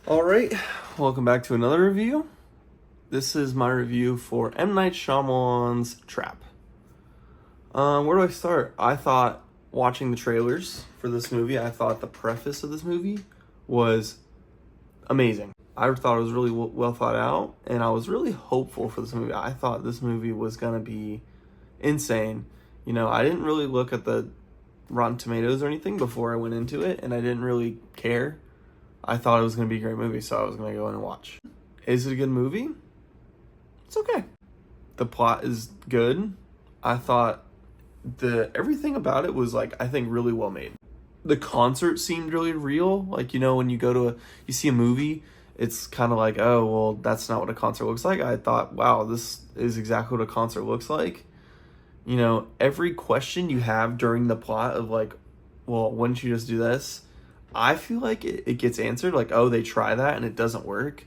Alright, welcome back to another review. This is my review for M. Night Shyamalan's Trap. Where do I start? I thought, watching the trailers for this movie, I thought the preface of this movie was amazing. I thought it was really well thought out, and I was really hopeful for this movie. I thought this movie was going to be insane. You know, I didn't really look at the Rotten Tomatoes or anything before I went into it, and I didn't really care. I thought it was going to be a great movie, so I was going to go in and watch. Is it a good movie? It's okay. The plot is good. I thought everything about it was, I think really well made. The concert seemed really real. When you go to you see a movie, it's kind of like, oh, well, that's not what a concert looks like. I thought, wow, this is exactly what a concert looks like. Every question you have during the plot of well, wouldn't you just do this? I feel like it gets answered, oh, they try that and it doesn't work.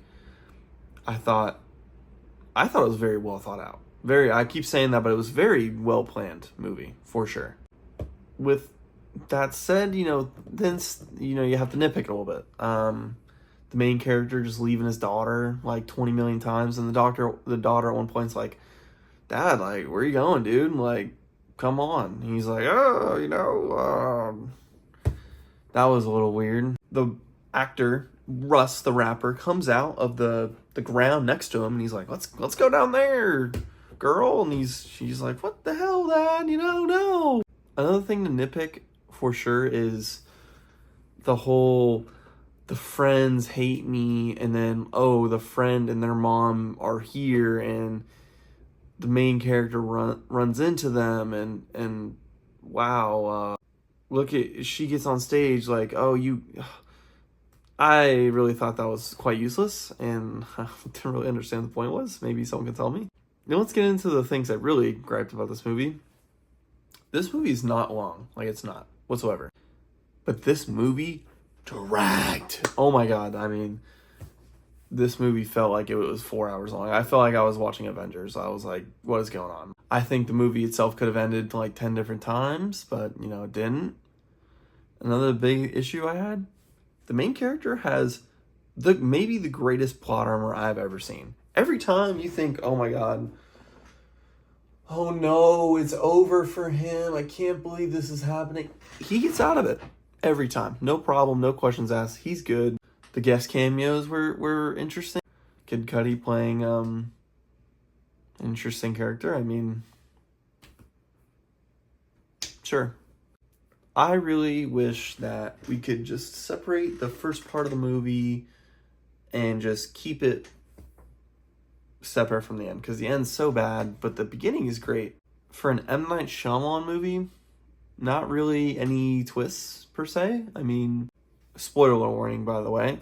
I thought it was very well thought out. I keep saying that, but it was very well planned movie, for sure. With that said, then, you have to nitpick it a little bit. The main character just leaving his daughter 20 million times, and the daughter at one point's like, Dad, where are you going, dude? Come on. And he's like, oh, that was a little weird. The actor, Russ, the rapper, comes out of the ground next to him, and he's like, let's go down there, girl. And she's like, what the hell, Dad? No. Another thing to nitpick for sure is the friends hate me, and then, oh, the friend and their mom are here, and the main character runs into them, and wow, she gets on stage I really thought that was quite useless, and I didn't really understand the point was. Maybe someone can tell me. Now let's get into the things I really griped about this movie. This movie is not long. It's not whatsoever. But this movie dragged. Oh my god, this movie felt like it was 4 hours long. I felt like I was watching Avengers. I was like, what is going on? I think the movie itself could have ended 10 different times, but, it didn't. Another big issue I had, the main character has maybe the greatest plot armor I've ever seen. Every time you think, oh my god, oh no, it's over for him. I can't believe this is happening. He gets out of it every time. No problem, no questions asked. He's good. The guest cameos were interesting. Kid Cudi playing an interesting character. Sure. I really wish that we could just separate the first part of the movie and just keep it separate from the end, because the end's so bad, but the beginning is great. For an M. Night Shyamalan movie, not really any twists per se. Spoiler warning, by the way.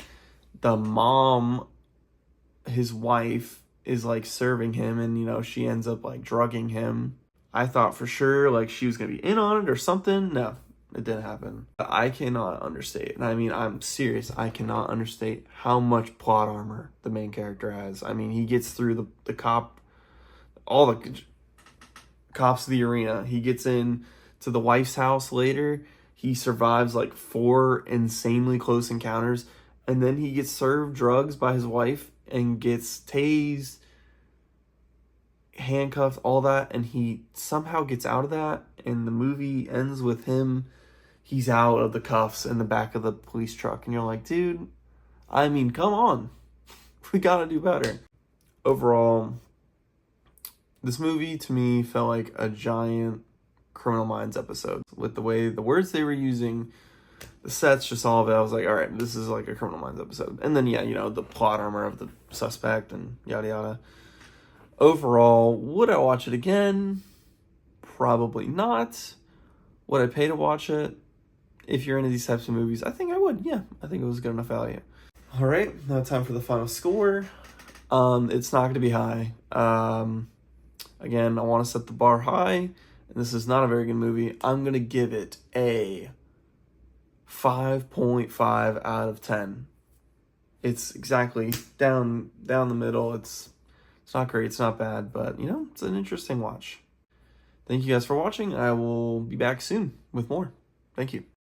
The mom, his wife, is serving him, and she ends up drugging him. I thought for sure she was gonna be in on it or something. No, it didn't happen. I cannot understate, and I'm serious, I cannot understate how much plot armor the main character has. He gets through all the cops of the arena. He gets in to the wife's house later. He survives 4 insanely close encounters, and then he gets served drugs by his wife and gets tased, handcuffed, all that, and he somehow gets out of that, and the movie ends with he's out of the cuffs in the back of the police truck, and you're like, dude, come on. We gotta do better. Overall, this movie to me felt like a giant Criminal Minds episode. With the way the words they were using, the sets, just all of it, I was like, all right, this is a Criminal Minds episode. And then, yeah, the plot armor of the suspect and yada yada. Overall, would I watch it again? Probably not. Would I pay to watch it? If you're into these types of movies, I think I would. Yeah, I think it was good enough value. All right, now time for the final score. It's not going to be high. Again, I want to set the bar high. And this is not a very good movie. I'm going to give it a 5.5 out of 10. It's exactly down the middle. It's not great. It's not bad. But, it's an interesting watch. Thank you guys for watching. I will be back soon with more. Thank you.